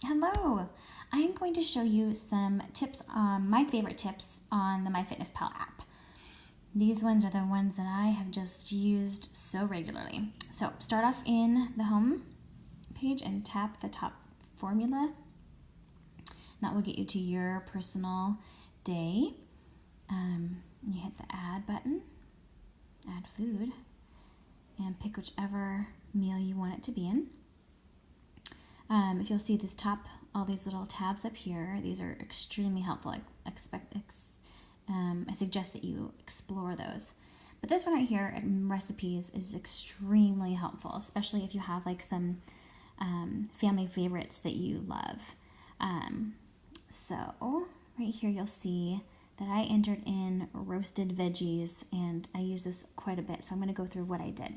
Hello! I am going to show you some tips, my favorite tips on the MyFitnessPal app. These ones are the ones that I have just used so regularly. So start off in the home page and tap the top formula. That will get you to your personal day. You hit the add button, add food, and pick whichever meal you want it to be in. If you'll see this top, all these little tabs up here, these are extremely helpful. I suggest that you explore those. But this one right here, recipes, is extremely helpful, especially if you have like some family favorites that you love. So right here you'll see that I entered in roasted veggies, and I use this quite a bit, so I'm going to go through what I did.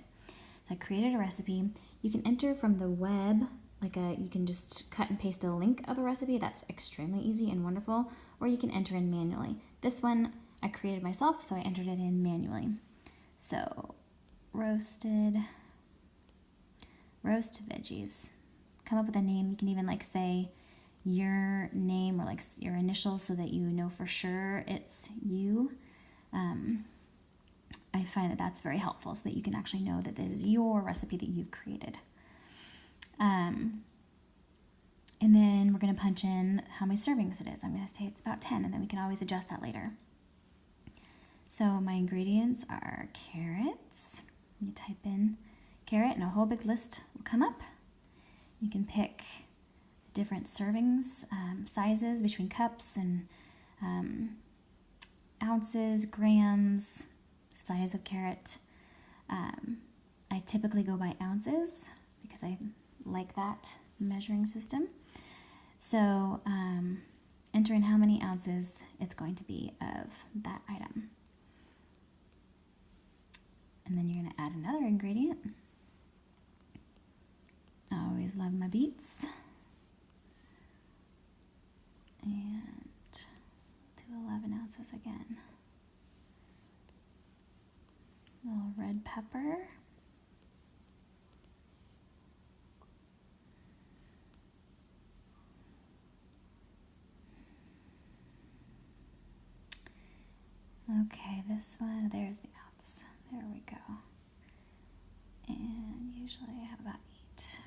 So I created a recipe. You can enter from the web, you can just cut and paste a link of a recipe. That's extremely easy and wonderful. Or you can enter in manually. This one I created myself, so I entered it in manually. So roast veggies. Come up with a name. You can even say your name or your initials so that you know for sure it's you. I find that that's very helpful so that you can actually know that it is your recipe that you've created. And then we're going to punch in how many servings it is. I'm going to say it's about 10, and then we can always adjust that later. So my ingredients are carrots. You type in carrot and a whole big list will come up. You can pick different servings, sizes between cups and ounces, grams, size of carrot. I typically go by ounces because I like that measuring system. So enter in how many ounces it's going to be of that item. And then you're going to add another ingredient. I always love my beets. And do 11 ounces again. A little red pepper. Okay, this one, there's the ounce. There we go. And usually I have about 8.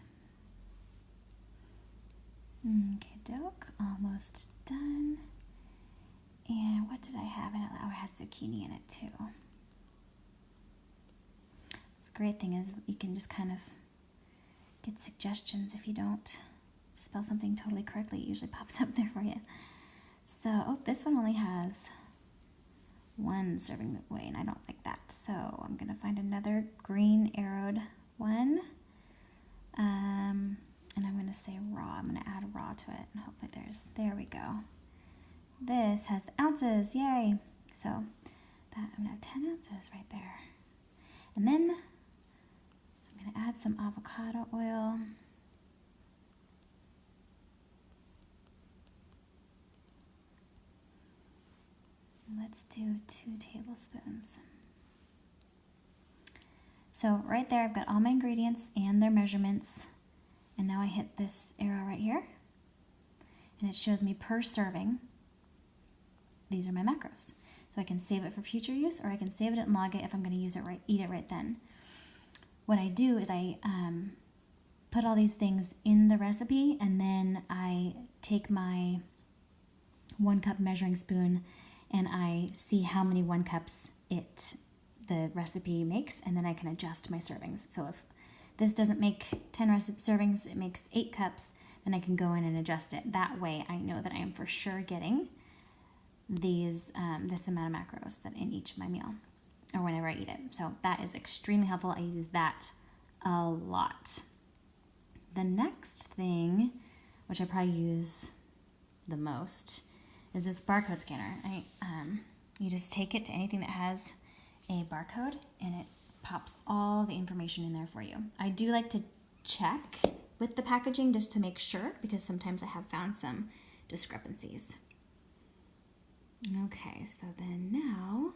Okay, doke, almost done. And what did I have in it? Oh, I had zucchini in it too. The great thing is you can just kind of get suggestions if you don't spell something totally correctly. It usually pops up there for you. So, this one only has 1 serving weight, and I don't like that. So I'm going to find another green arrowed one. And I'm going to say raw. I'm going to add raw to it. And hopefully there we go. This has the ounces. Yay. So I'm going to have 10 ounces right there. And then I'm going to add some avocado oil. Let's do 2 tablespoons. So right there, I've got all my ingredients and their measurements. And now I hit this arrow right here. And it shows me per serving. These are my macros. So I can save it for future use, or I can save it and log it if I'm going to eat it right then. What I do is I put all these things in the recipe, and then I take my 1 cup measuring spoon and I see how many 1 cups the recipe makes, and then I can adjust my servings. So if this doesn't make 10 servings, it makes 8 cups, then I can go in and adjust it. That way I know that I am for sure getting this amount of macros that in each of my meal or whenever I eat it. So that is extremely helpful. I use that a lot. The next thing, which I probably use the most, is this barcode scanner. You just take it to anything that has a barcode, and it pops all the information in there for you. I do like to check with the packaging just to make sure, because sometimes I have found some discrepancies. Okay, so then now,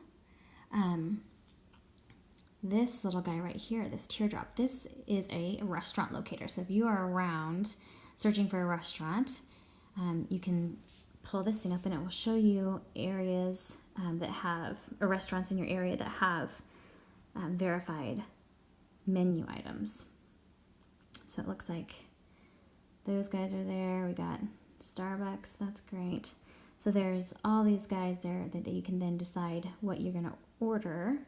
this little guy right here, this teardrop, this is a restaurant locator. So if you are around searching for a restaurant, you can pull this thing up and it will show you areas that have, or restaurants in your area that have verified menu items. So it looks like those guys are there. We got Starbucks, that's great. So there's all these guys there that you can then decide what you're gonna order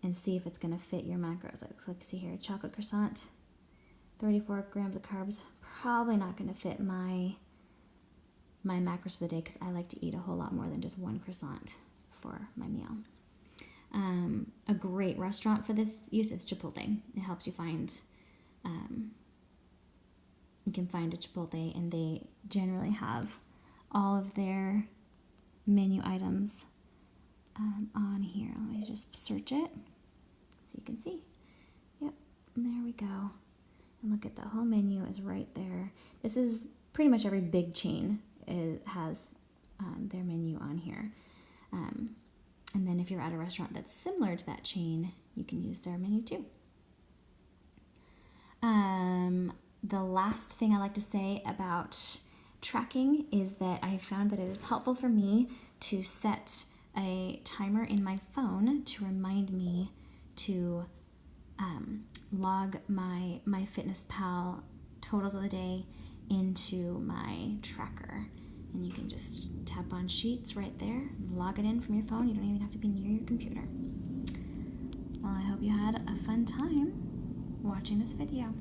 and see if it's gonna fit your macros. Like see here, chocolate croissant, 34 grams of carbs, probably not gonna fit my macros for the day because I like to eat a whole lot more than just one croissant for my meal. A great restaurant for this use is Chipotle. It helps you find, you can find a Chipotle and they generally have all of their menu items on here. Let me just search it so you can see. Yep, there we go. And look at the whole menu is right there. This is pretty much every big chain has their menu on here. And then if you're at a restaurant that's similar to that chain, you can use their menu too. The last thing I like to say about tracking is that I found that it is helpful for me to set a timer in my phone to remind me to log my MyFitnessPal totals of the day into my tracker. And you can just tap on Sheets right there, log it in from your phone. You don't even have to be near your computer. Well, I hope you had a fun time watching this video.